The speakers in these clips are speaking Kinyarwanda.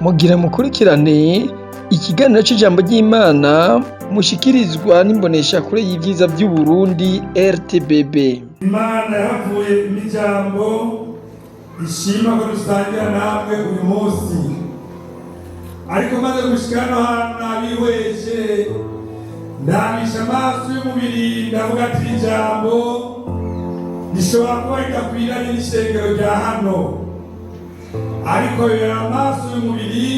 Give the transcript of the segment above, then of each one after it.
mugira mukurikirane ikiganiro c'ijambo ry'Imana mushikirizwa n'imboneshakure y'ivyiza vy'Uburundi RTBB. Imana yavuye imijambo ishima ko dusangira namwe uyu munsi, ariko maze gushika hano hantu nabihweje ndabisha amaso y'umubiri ndavuga ati ijambo rishobora kuba ridakwiranye n'ishengero rya hano, ariko rero amaso y'umubiri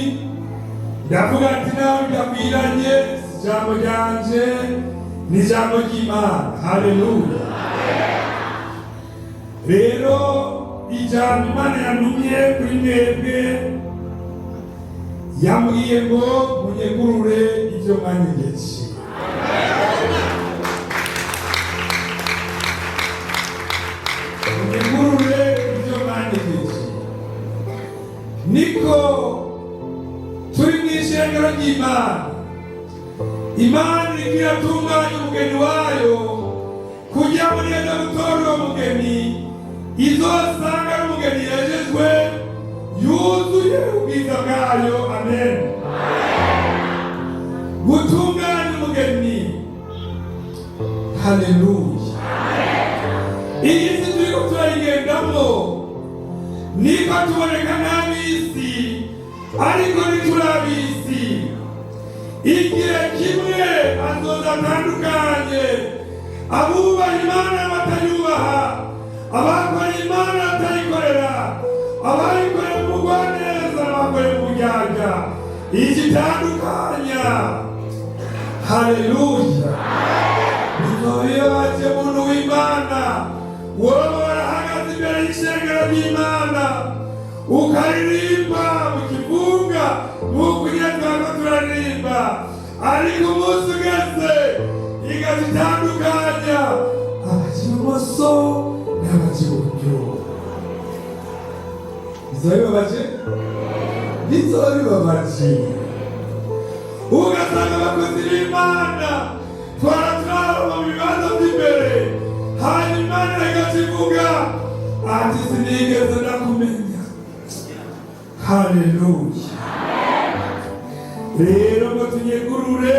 ndavuga ati nawe bidakwiranye ijambo ryanje ni ijambo ry'Imana. Haleluya. Rero ijambo Imana yantumye kuri mwebwe yambwiye ngo munyegurure ivyo mwanyegeje. Munyegurure ivyo mwanyegeje. Niko turi mw'ishengero ry'Imana. Imana iriko iratunganya umugeni wayo kugira ngo niyaza gutora uwo mugeni izosanga ari umugeni yejejwe yuzuye ubwiza bwayo. Amen. Gutunganya umugeni. Haleluya. Iyi si turiko turayigendamo niko tuboneka n'ab'isi, ariko ntiturab'isi. Igihe kimwe azoza atandukanye, abubaha Imana n'abatayubaha, abakora Imana batayikorera, abayikorera mu bugwaneza n'abakorera mu buryarya, igitandukanya. Haleluya. Bizobibabaje muntu w'Imana woba warahagaze imbere y'ishengero ry'Imana ukaririmba mu kivuga nk'uko nyatwako turaririmba, ariko umunsi ugeze ikazitandukanya abaja ibumoso n'abaja iburyo. Bizobibabaje? Bizobibabaje. Ugasanga abakozi b'Imana twaraturaba mu bibanza by'imbere, hanyuma Imana igakivuga ati sinigeze ndakumenya. Haleluya. Rero ngo tunyegurure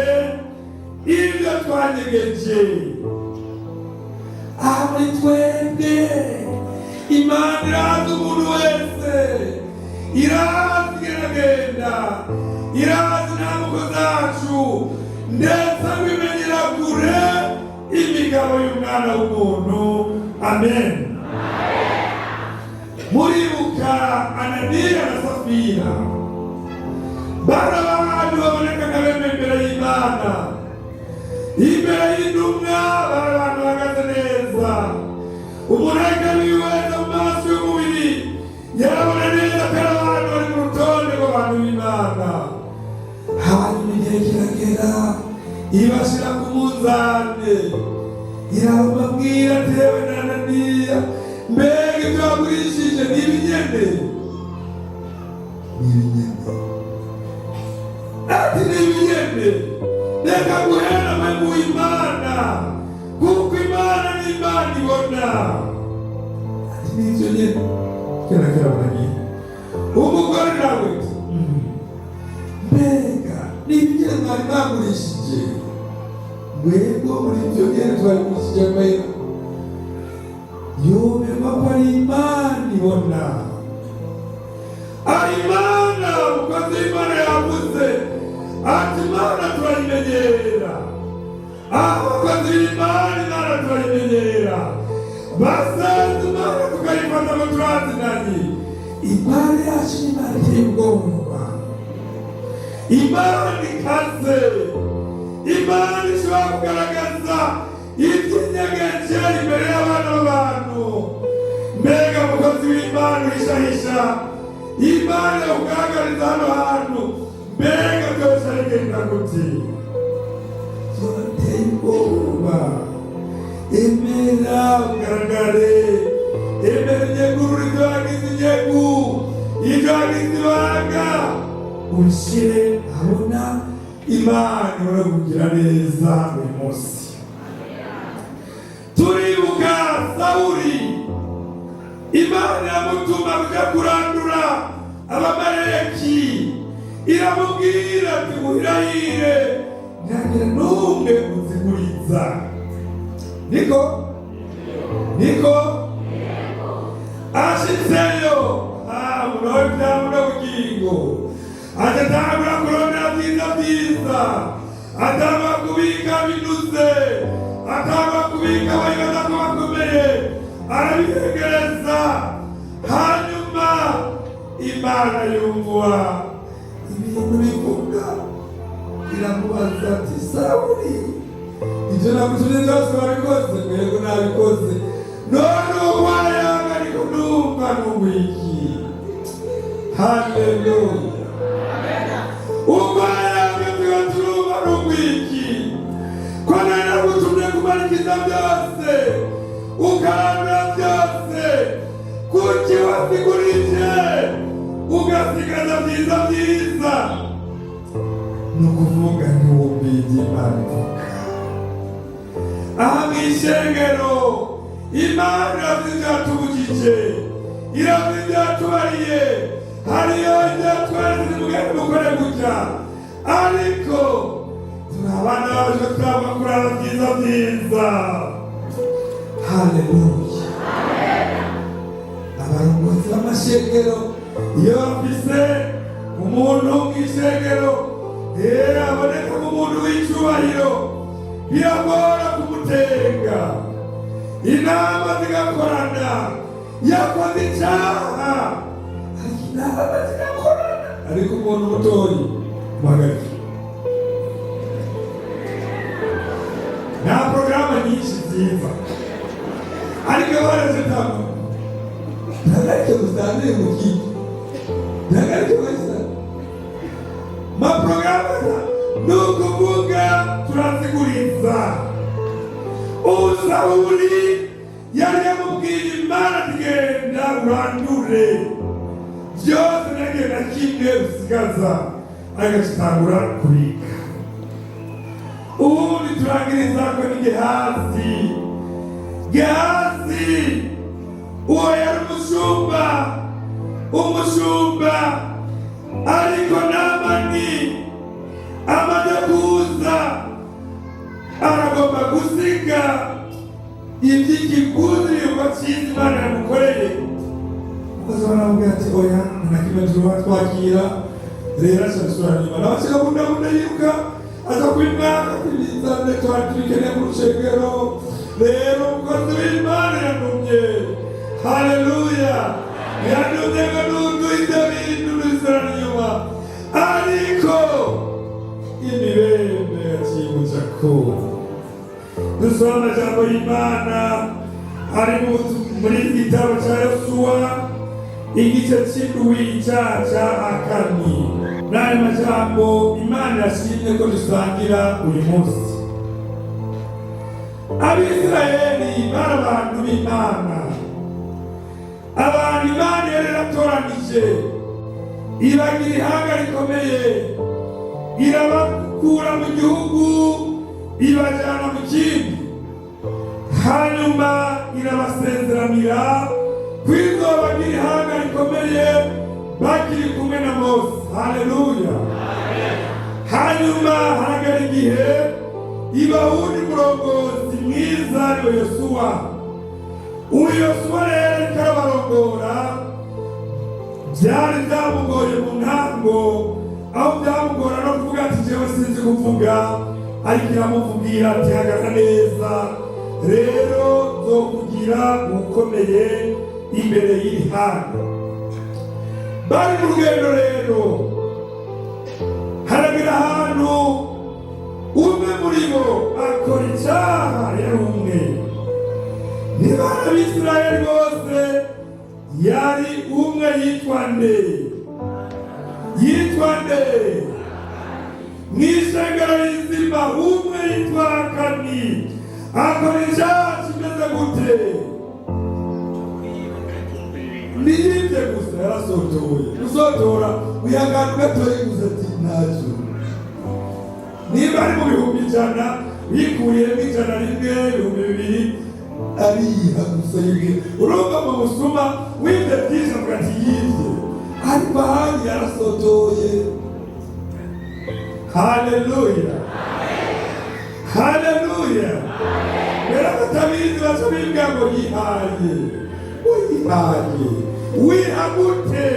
ibyo twanyegeje. Muri twebwe Imana irazi umuntu wese, irazi igeragenda, irazi intambuko zacu, ndetse bimenyera kure imigabo y'umwana w'umuntu. Amen. Muribuka Ananiya na Safira bari abantu babonekaga bemeye imbere y'Imana, imbere y'intumwa bari abantu bahagaze neza. Umurage wiweza mu maso y'umubiri yarabona neza ko ari abantu bari mu rutonde rw'abantu b'Imana. Hanyuma igihe kiragera ibashira ku munzane, irababwira ati yewe na Ananiya, mbega ibyo wagurishije ni ibinyene? Ni ibinyene. Ati ni ibinyene. Reka guhera mu Imana, kuko Imana ni Imana ibona. Ati ni ivyo nyene. Kera baragiye. Umugore nawe mbega ni ibinyene mwari mwagurishije? Mwebwe muri ivyo nyene twagurishije mbega yoberwa ko ari Imana ibona. Ari Imana, umukozi w'Imana yavuze ati Imana turayimenyera. Abakozi b'Imana Imana turayimenyera, basanze Imana tukayifata ngo turazinanye. Imana yacu ni Imana iteye ubwoba, Imana ikaze, Imana ishobora kugaragaza iby'inyegeje imbere y'abana b'abantu. Mbega umukozi w'Imana uhishahisha Imana yokugaragariza hano hantu, mbega byose arigenda gute? Turateye ubwoba. Emera ugaragare, emera inyegurure ibyo wagize inyegu, ibyo wagize ibanga, ubishire ahabona. Imana irakugira neza uyu munsi. Turibuka Sawuli, Imana yamutuma kuja kurandura abamaleki iramubwira ati muhirahire ntihagire n'umwe uziguriza. Niko ashitseyo munawe byamuna bugingo atatangura kurondera byiza atangura kubika binuze atangura kubika abayobozi ko bakomeye arabihegereza. Hanyuma Imana yumva ibintu bivuga iramubaza ati Sawuli ibyo nagutumye byose wabikoze? Yego nabikoze. None uwayanga ariko numva n'ubiki. Haleluya. Uwayanga tugaturumva n'ubiki ko nari nagutumye kumarikiza byose ukarandura byose, kuki wasigurije ugasigaza byiza? Ni ukuvuga ntiwumvise Imana ivuga. Aha mw'ishengero Imana iravuze ibyatubujije, iravuze ibyatubariye, hariyo ibyatweretse mugende mukore gutya, ariko turi abana baje twaba kurara byiza. Haleluya. Abarongozi b'amashengero iyo bafise umuntu mw'ishengero aboneka nk'umuntu w'icyubahiro biragora kumutenga. Inama zigakorana, yakoze icyaha ariko inama zigakorana, ariko umuntu mutoyi muhagarike. Nta porogaramu nyinshi nziza ariko barazitanga. Ntagarike gusangire mu kindi, ntagarike wese maporogaramu ni ukuvuga turaziguriza. Sawuli yari yamubwiye Imana ati genda urandure byose ntagiye na kimwe usigaza, agacitangura kubika. Ubundi turangiriza ko ni Gehazi. Uwo yari umushumba ariko Namani amaze kuza aragomba gusiga iby'ikiguzi cyiza Imana yamukoreye. Umukozi baramubwira ati oya nta kimwe twakira, rero ashobora nyuma n'abashyira bunda yiruka aza kubimwaka tubizane twaturikene mu rushengero. Rero umukozi w'Imana yanumye. Haleluya. Yanumye ngo nunduze ibintu bizana inyuma, ariko imibembe yakimuca ko. Dusoma amajambo y'Imana ari muri igitabo cya Yosuwa igice cy'indwi cya akani. N'ayo majambo Imana yashimye ko dusangira uyu munsi. Abisirayeli bari abantu b'Imana, abantu Imana yari yaratoranije ibagira ihanga rikomeye, irabakura mu gihugu ibajyana mu kindi, hanyuma irabasezeranira kwizobagira ihanga rikomeye bakiri kumwe na Mose. Haleluya. Hanyuma haragera igihe ibawundi murongozi mwiza ariwe Yosuwa. Uyu Yosuwa rero ariko arabarongora, byari byamugoye mu ntango, aho byamugora no kuvuga ati jewe sinzi kuvuga, ariko iramuvugira ati hagarara neza, rero nzokugira ukomeye imbere y'iri hanga. Bari mu rugendo rero, haragera ahantu umwe muri bo akora icyaha. Rero umwe niba Abisirayeli bose yari umwe yitwa nde? Mw'ishengero rizima umwe yitwa Akani akora icyaha kimeze gute? Niyibye gusa yarasotoye. Gusotora wihangana ugatoye gusa ati ntacyo. Niba ari mu bihumbi ijana yikuriyemo ijana rimwe, ibihumbi bibiri ariha gusa yibwira. Urumva mu musuma wibye byinshi avuga ati yibye, ariko ahandi yarasotoye. Haleluya, haleluya. Mbere abatabizi baca bimbwira ngo yihaye, wihaye, wihagute,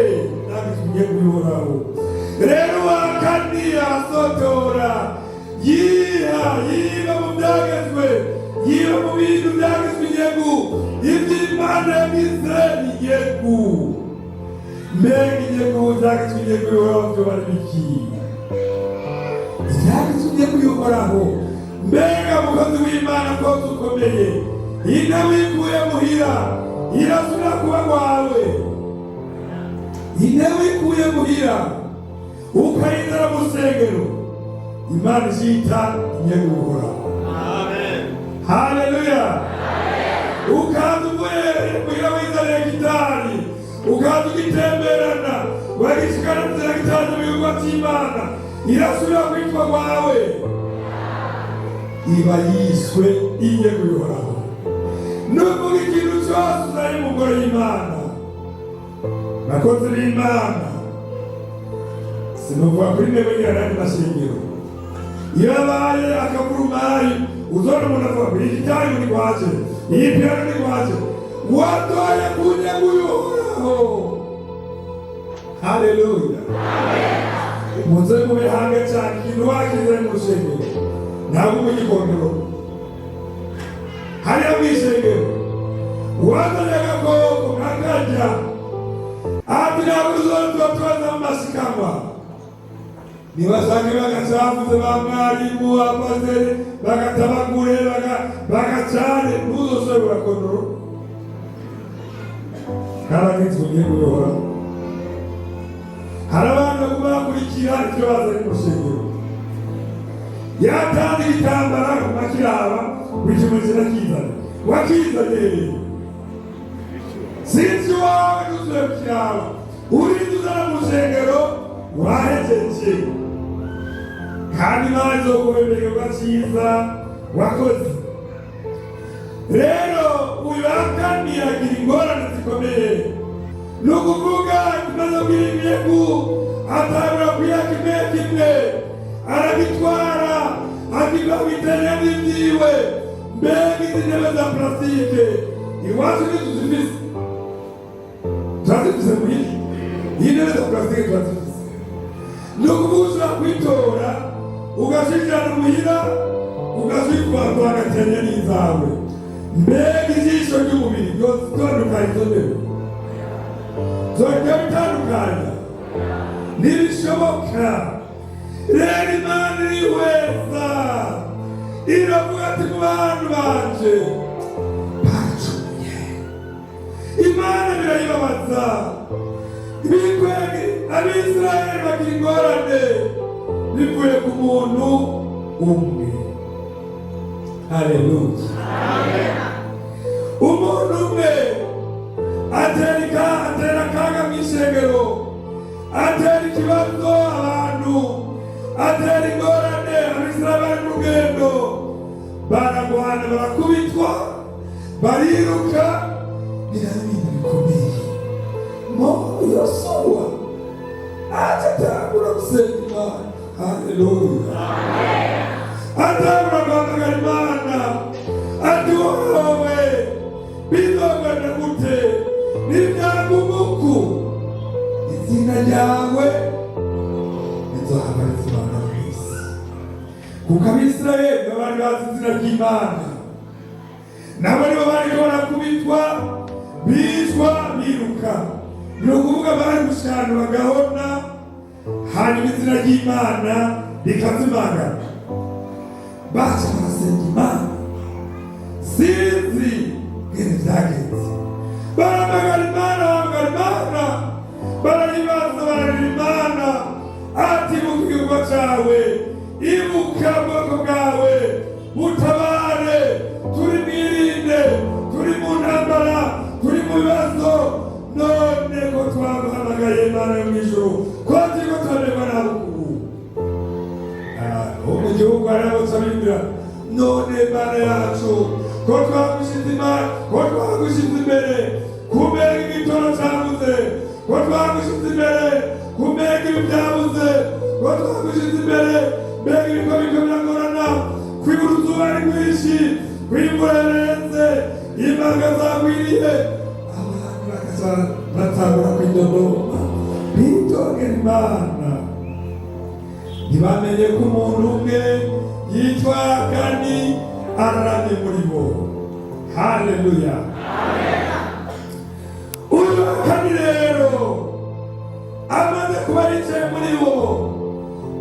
ntabwo tugiye kubihoraho. Rero wakaniye asotora, yiba mu byagezwe, yiba mu bintu byagezwe inyegu, iby'Imana yagize inyegu. Mbega inyegu byagezwe inyegu bihoraho byo bari biki? Ibyagezwe inyegu bihoraho. Mbega mukozi w'Imana ko ukomeye, ine wikuye muhira irasubira kuba kwawe. Ine wikuye muhira ukayizana mu rusengero, Imana izita inyegu bihoraho. Amen. Haleluya. Ukaza uvuye muhira wizaniye gitari, ukaza ugitemberana wagishikana kuzana gitari mu gihugu cy'Imana, irasubira kwitwa kwawe. Iba yiswe inyegu bihoraho. Nuvuga ikintu cyose uzari mu ngoro y'Imana, bakozi b'Imana, sinuvuga kuri mwebwe n'ayandi mashengero. Iyo abaye akaburumari uzona umuntu avuga ngo iyi gitari ni kwaje, iyi piano ni kwaje, watoye ku nyegu bihoraho. Haleluya. Muze mubihanga cyane ikintu wakizanye mu rusengero, ntabwo mugikondoro. Hariya mw'isengero wazanye agakoko kakarya, ati ntabwo uzoza tubaza mu masikanwa. Nibasange bagacavuze ba mwarimu, abapasiteri bagatabagure, bagacane, ntuzosore urakondoro. Karagitse ugiye kubihoraho. Hari abantu baguma bakurikira icyo bazanye mu rusengero. Yatanze igitambara ku makiraba buri kimwe kirakizana, wakizanye sinzi wawe nuzuye ku kiraba, urinda uzana mu rusengero wahejeje, kandi Imana izokubemererwa cyiza wakoze. Rero uyu wakaniye agira ingorane zikomeye. Ni ukuvuga ikibazo bw'inyegu atangura kuyaka kimwe kimwe, arabitwara akibitanya n'ibyiwe. Mbega izi ntebe za plastique iwacu ntituzifise, turazifise muri iyi ntebe za plastique turazifise. Ni ukuvuga ushobora kwitora ugashikirana muhira ugashitwara agatanya n'izawe. Mbega ijisho ry'umubiri ryose itandukanye izo ntebe zongera bitandukanye ntibishoboka. Rero Imana irihweza iravuga ati mu bantu banje bacumuye. Imana birayibabaza, ibikwege Abisirayeli bagira ingorane bivuye ku muntu umwe. Haleluya. Umuntu umwe atera akaga mw'isengero, atera ikibazo abantu, atera ingorane. Abisirayeli bari mu rugendo baragwana, barakubitwa, bariruka, birabintu bikomeye. Yosuwa atatangura gusenga Imana. Haleluya. Atangura guhamagara Imana ati wowe bizogana gute, n'ibyagumuku izina ryawe rizohagariza Imana mw'isi. Kuko Abisirayeli bari bazi izina ry'Imana, nabo nibo bariko barakubitwa, bicwa, biruka. Ni ukuvuga bari gushana bagahona, hanyuma izina ry'Imana rikazimangana. Baca barasenga Imana, sinzi ngene vyagenze. Bahamagara Imana, barayibaza, bararira Imana ati ibuka igikorwa cawe, ibuka ubwoko bwawe, butabare. Turi mwirinde, turi mu ntambara, turi mu bibazo. None ko twaguhamagaye Imana yo mw'ijuru, ko turiko turareba nawe ubu mu gihugu harabotse abibwira, none Imana yacu ko twagushize imbere kumenya igitoro cyabuze, ko twagushize imbere kumenya ibi byabuze, ko twagushize imbere imanga zagwiriye, abantu bakaza batangura kwidodoma bitongera Imana. Ntibamenye ko umuntu umwe yitwa Kani araramye muri bo. Haleluya. Uyu Kani rero amaze kuba yicaye muri bo,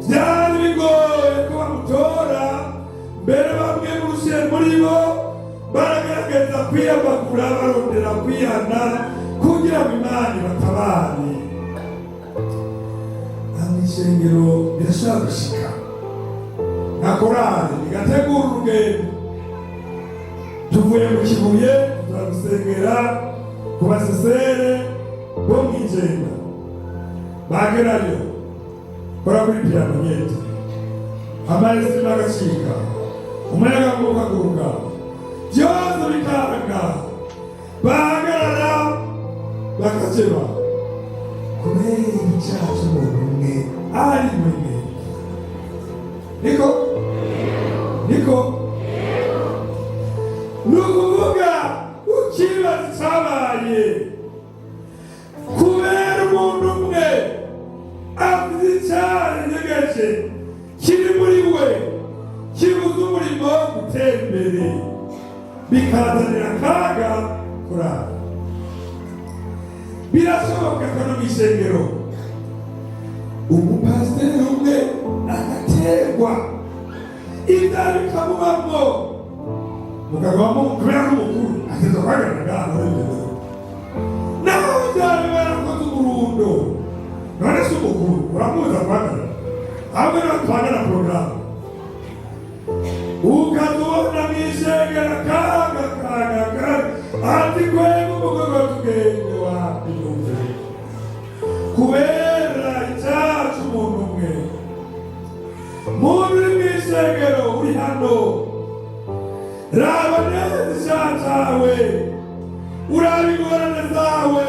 byari bigoye ko bamutora. Mbere bamwe burushiye muri bo baragerageza kwiyamagura barondera kwihana kugira ngo Imana ibatabare. Ishengero birashobora gushika nka korali igategura urugendo, tuvuye mu Kibuye turagusengera ku basesere bo mw'Ijenda, bagerayo kora kuri piyano nyete, amaresi n'agacika, umuyaga ukaguruka, byose bikanga, bahagarara bakakeba kubera icyaha cy'umuntu umwe ari muri mwe. Niko ni ukuvuga ukibaza icyabaye kubera umuntu umwe afite icyaha nyegeje kiri muri we kibuza umurimo wo gutera imbere, bikazanira akaga kurara. Birashoboka ko no mw'ishengero umupasiteri umwe agaterwa inda bikamubamwo, mukagwamo kubera ko umukuru ageza guhagarara ngaha muri ibyo bintu, naho byari barakoze umurundo. None se umukuru uramuza guhagarara hamwe n'abatwagana porogaramu, ukazubona mw'ishengero akaga ati kwega umugogo tugende wapi numve kubera icyaha cy'umuntu umwe. Muntu uri mw'ishengero uri hano, raba neza icyaha cyawe, uraba ingorane zawe,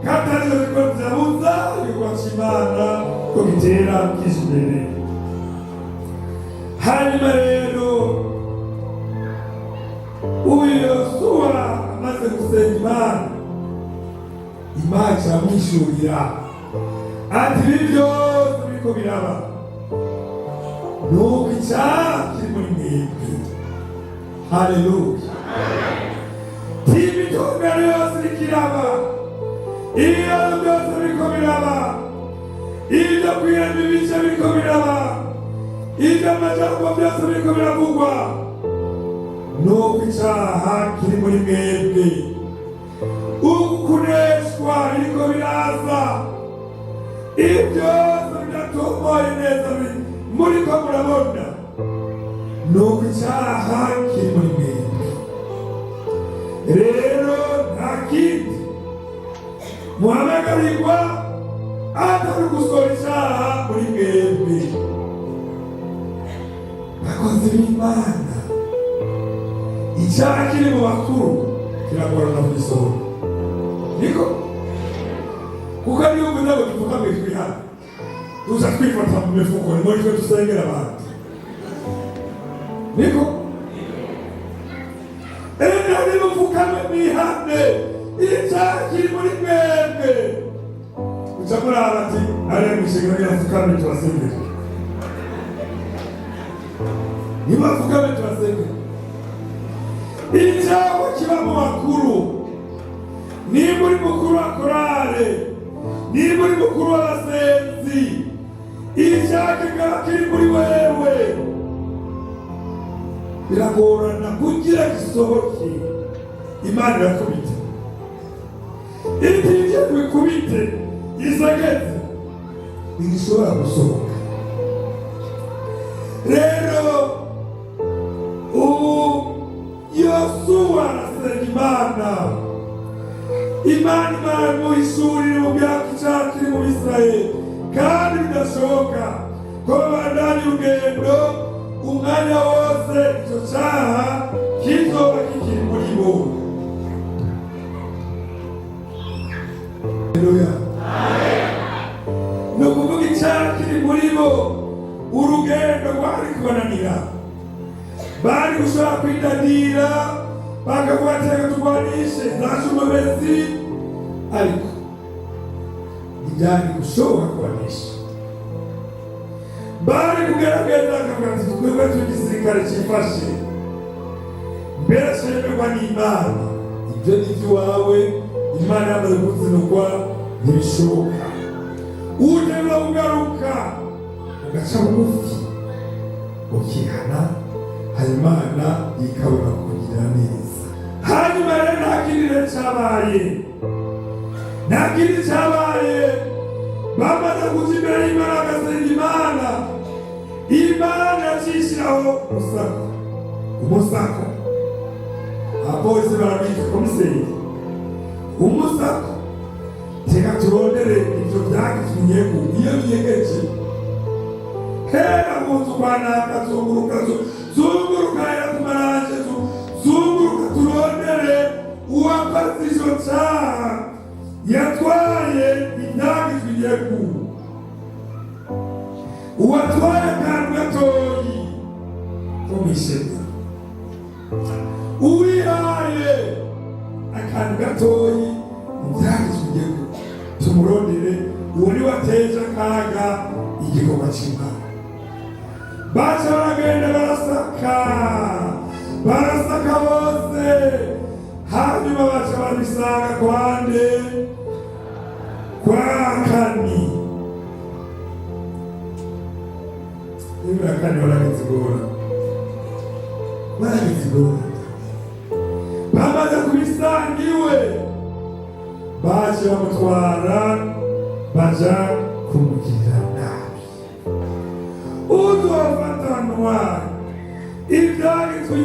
katarizo ziko zizabuza yubaha Imana ko bitera kije imbere. Hanyuma rero uyu Yosuwa amaze gusenga Imana iramwishurira ati ibi byose biriko biraba nuko icyaha kiri muri mwebwe. Haleluya. Imitongano yose iriko iraba, ibibazo byose biriko biraba, ibyo kwirema ibice biriko biraba, ibyo amajambo byose biriko biravugwa, nuko icyaha kiri muri mwebwe. Ukuneshwa biriko biraza, ibyo bidatomoye neza muriko murabona, nuko icyaha kiri muri mwebwe. Rero nta kindi muhamagarirwa atari gusohora icyaha muri mwebwe. Bakozi b'Imana, icyaha kiri mu bakuru kiragorana kugisohora. Niko kuko ariyo uvuze ngo dupfukame twihane, tuza twifata mu mifuko, ni muri twe dusengera abandi. Niko niba mupfukame mwihane, icyaha kiri muri mwebwe. Uca muraba ati ariya mw'ishengero nibapfukame tubasengere, nibapfukame tubasengere. Icyaha kiba mu bakuru, niba uri mukuru wa korale, niba uri mukuru w'abasenzi, icyaha kikaba kiri muri wewe, biragorana kugira gisohoke. Imana irakubita, igiye kubikubite isageze ntigishobora gusohoka. Rero Yosuwa arasenga Imana imuhishurira mu byaka icyaha kiri mu Bisirayeli, kandi bidashoboka ko babandanya urugendo umwanya wose icyo cyaha kizoba kikiri muri bo. Haleluya. Ni ukuvuga icyaha kiri muri bo, urugendo rwari kubananira, bari gushobora kwidadira bakavuga ati reka turwanishe zaje umubezi, ariko ntibyari gushoboka kubanisha. Bari kugerageza bakavuga ati twebwe turi igisirikare cyifashe, mbere shemerwa n'Imana, ibyo ni iby'iwawe, Imana yamaze kuzinukwa ntibishoboka. Utegura kugaruka ugaca bugufi ukihana, Imana ikabona kukugira neza. Hanyuma rero nta kindi cyabaye, nta kindi cyabaye. Bamaze kuja imbere y'Imana bagasenga Imana, Imana yacishyiraho umusako. Abapolisi barabita komiseri umusako. Teka turondere ibyo byagizwe iyo binyegeje. Hera munzu kwanaka zunguruka hera kumaranje zunguruka turondere uwakoze ico caha yatwaye ibyagizwe uwatwaye akantu gatoyi ko mw'ishengero, uwihaye akantu gatoyi mu byagizwe tumurondere uwo ni wateje akaga igikorwa cy'Imana. Baca baragenda barasaka bose, hanyuma baca babisanga kwande kwa Kani. Ibura Kani baragizigora bamaze kubisanga iwe, baje bamutwara baja kumugirira nabi. Uzofatanwa ibyagizwe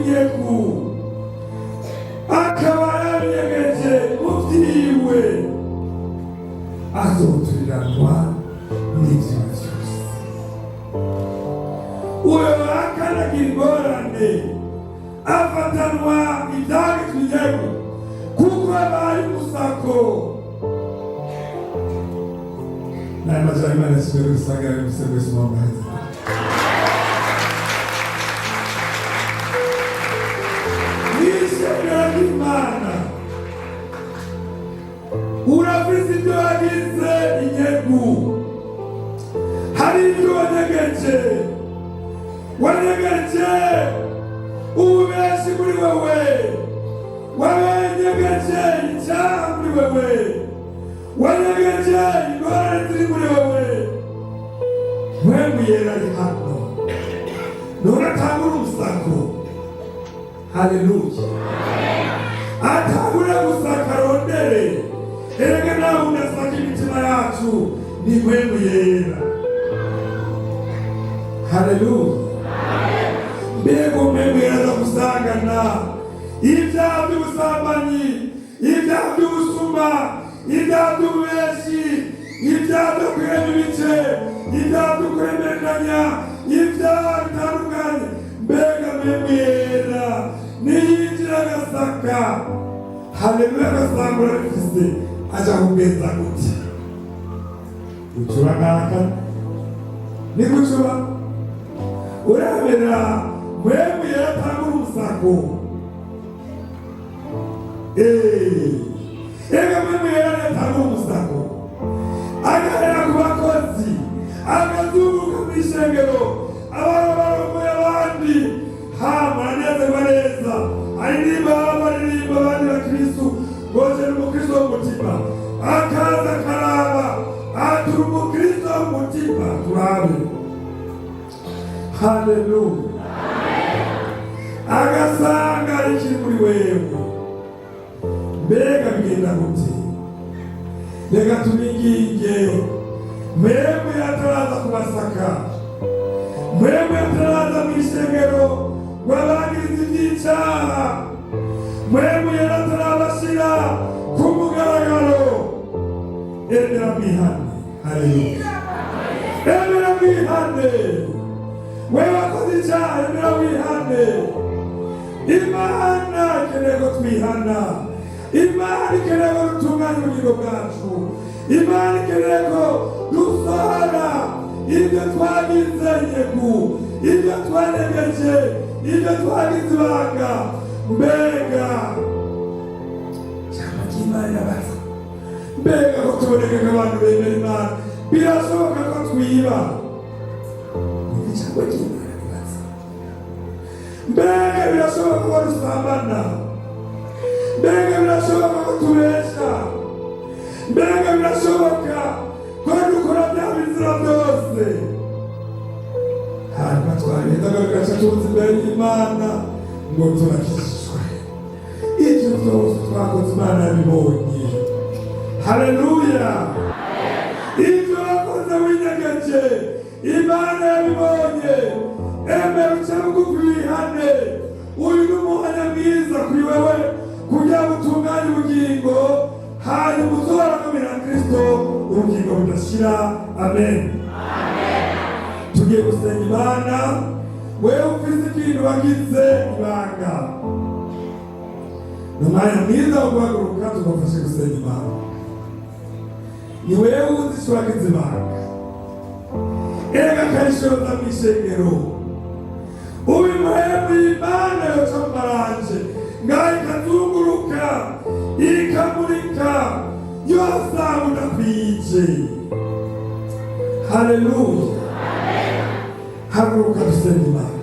akaba yabiyegeje mu byiwe, azoturiranwa n'ibyo byose. Uyo akanagira ingorane afatanwa ibyagizwe kuko abari musako. Naye majari Imana sibere usanga musego simambaza. Imana urafise ibyo wagize inyegu, hari ibyo wanyegeje ububeshi muri wewe, wanyegeje icyaha muri wewe, wanyegeje ingorane ziri muri wewe. Mpwemu yera ari hano nuratangura umusako. Haleluya. Atangura gusaka rondere, erega nawe unasaka imitima yacu ni mpwemu yera. Haleluya. Mbega mpwemu yera gusangana ibyaha by'ubusambanyi, ibyaha by'ubusuma, ibyaha by'ububeshi, ibyaha byo kurema ibice, ibyaha byo kuremeranya, ibyaha bitandukanye. Mbega mpwemu yera niyinjira agasaka. Haleluya. Agasanga urabifise aja kugenza gute? Gucura naka ni gucura urabera mpwemu yera atangura umusako. Ega mpwemu yera atangura umusako, agahera ku bakozi, agazunguruka mw'ishengero, abarongoye abandi. Muranezerwa neza, aririmba abandi bakristu boje n'umukristo w'umutima, akaza akaraba atura umukristo w'umutima turabe. Haleluya. Agasanga ikiri muri wewe. Mbega bigenda gute? Reka tubiginge mwebwe yataraza kubasaka, mwebwe yataraza mw'ishengero wabangiriza iby'icyaha, mwebwe yaratarabashira ku mugaragaro. Emera mwihane. Haleluya. Emera mwihane. Wewe wakoze icyaha, emera mwihane. Imana ikeneye ko twihana, Imana ikeneye ko dutunganya ubugingo bwacu, Imana ikeneye ko dusohora ibyo twagize inyegu, ibyo twanegeje, ibyo twagize ibanga. Mbega tuboneke nk'abantu bemera Imana. Birashoboka ko twiba. Ijambo ry'Imana ribaza. Mbega birashoboka ko dusambana. Mbega birashoboka ko tubesha. Mbega birashoboka ko dukora bya bizira byose. Hanyuma twagenda bigaca tuzi imbere y'Imana ngo turakijijwe. Ibyo byose twakoze Imana yabibonye. Haleluya. Ibyo wakoze winyegeje Imana yabibonye. Emera uce bugufi wihane. Uyu ni umuhanya mwiza kuri wewe kugira ngo utunganye ubugingo hanyuma uzoragamira Kristo ubugingo budashira. Amen. Tugiye gusenga Imana. Wewe ufise ikintu wagize ibanga, ni umwanya mwiza wo guhaguruka tugafashe gusenga Imana. Ni wewe uzi icyo wagize ibanga, erega karishoza mw'ishengero ubimuhembu y'Imana yoca mu maranje ngaho ikazunguruka ikamurika yosanga udakwije. Haleluya. Haguruka dusenga Imana.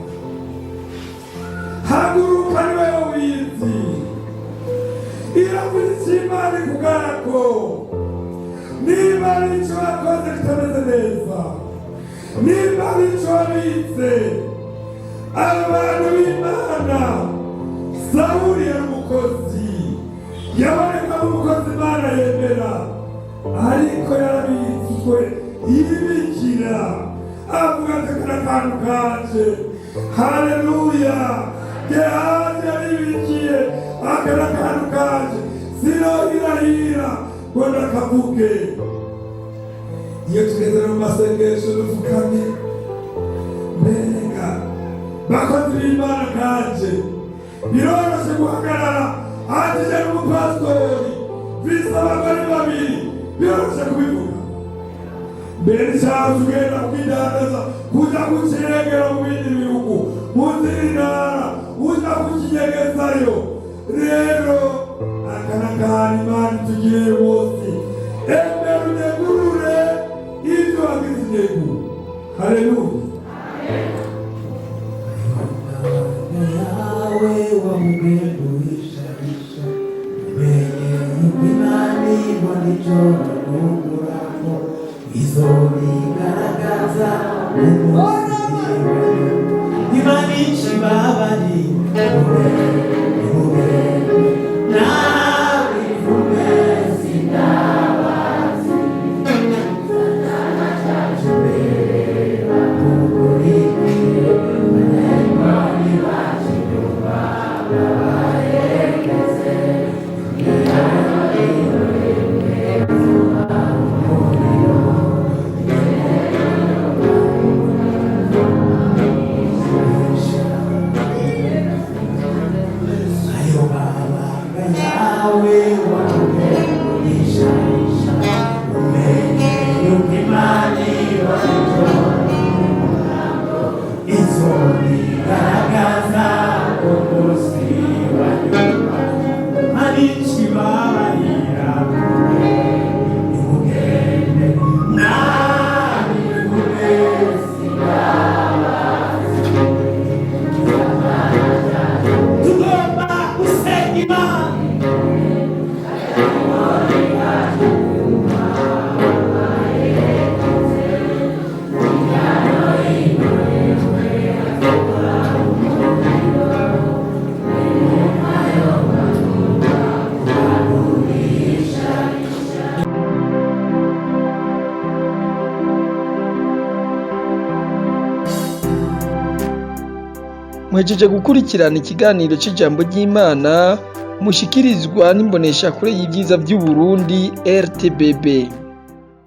Haguruka ni wewe wizi. Iravuze Imana ikugarako. Niba ari icyo wakoze kitameze neza, niba ari icyo wabitse, abantu b'Imana, Sawuli yari umukozi, yaboneka nk'umukozi Imana yemera, ariko yarabitswe yibikira avuga ati kara kantu kanje. Haleluya. Gehazi yaribikiye akara kantu kanje sinohirahira ngo ndakavuge. Iyo tugeze mu masengesho dupfukamye, mbega bakozi b'Imana kanje biroroshe guhagarara ahagije n'umupasitori vise abagore babiri, biroroshe kubivuga. Mbere cyangwa ugenda kwidandaza kuja kucirengera mu bindi bihugu mu zindi ntara uja kukinyegezayo. Rero aka n'akantu Imana itugirira bose. Emera unegurure ibyo wagize intego. Haleluya. yawe wamugenduhisha umenye Imana ibona icyo bagunguramo izobigaragaza umunsi Imana ikibabari ivuge nawe ivuge sindabazi Mwejeje gukurikirana ikiganiro c'ijambo ry'Imana mushikirizwa n'imboneshakure y'ivyiza vy'Uburundi RTBB.